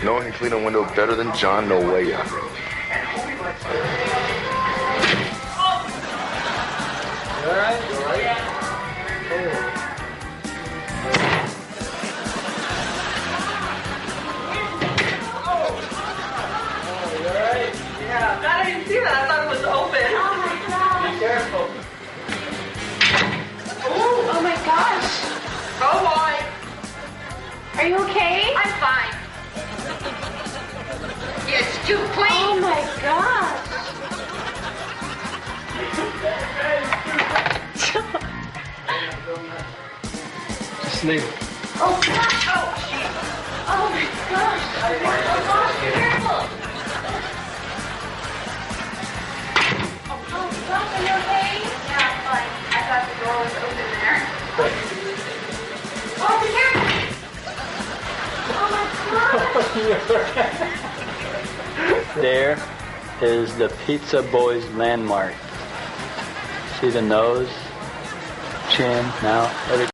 No one can clean a window better than John Noea. You alright? You alright? Yeah. Yeah, God, I didn't see that. I thought it was open. Oh my God. Be careful. Ooh, oh my gosh. Oh boy. Are you okay? I'm fine. It's too clean. Oh my gosh. Just leave it. Oh gosh. Oh, shit. Oh my gosh. Oh gosh, be careful. Oh gosh, are you okay? Yeah, I'm fine. I thought the door was open there. Oh, be careful. Oh my gosh. There is the Pizza Boys landmark. See the nose, chin, now everything.